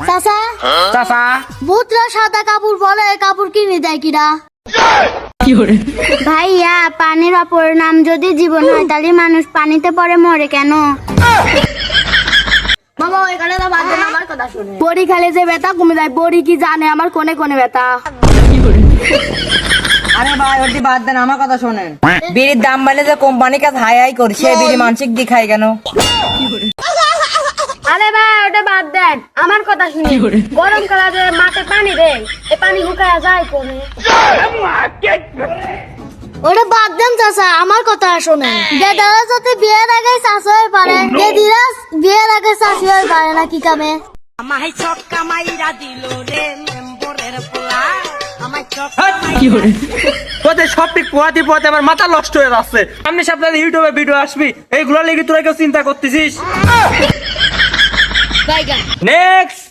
চাচা চাচা বুতরা সাদা কাপড় বলে কাপড় কিনে দেয় কিরা? ভাইয়া পানির অপর নাম যদি জীবন হয় তাহলে মানুষ পানিতে পড়ে মরে কেন? মামা এখানে না বাদ দেন, আমার কথা শুনে। বড়ি খালে যে ব্যথা কমে যায়, বড়ি কি জানে আমার কোনে কোনে ব্যথা? আরে ভাই ওটি বাদ দেন, আমার কথা শোনেন। বিড়ির দাম বাড়লে যে কোম্পানির কাছে হাই হাই করছে, বিড়ি মানসিক দি খাই কেন? আরে ভাই ওটা বাদ দেন, আমার কথা শুনে। গরম কালে যে মাঠে পানি দেয়, এই পানি শুকায়া যায় কোনে? ওটা বাদ দেন চাচা, আমার কথা শোনেন। বেদারা যাতে বিয়ের আগে চাষি হয়ে পারে, বেদিরা বিয়ের আগে চাষি হয়ে পারে না কি কামে? আমায় ছক্কা মাইরা দিল রে মেম্বরের পোলা, আমায় তোদের সব ঠিক পোয়াতি পোয়াতে আমার মাথা নষ্ট হয়ে যাচ্ছে। সামনে সপ্তাহে ইউটিউবে ভিডিও আসবি, এইগুলো লেগে তোরা কেউ চিন্তা করতেছিস? নেক্সট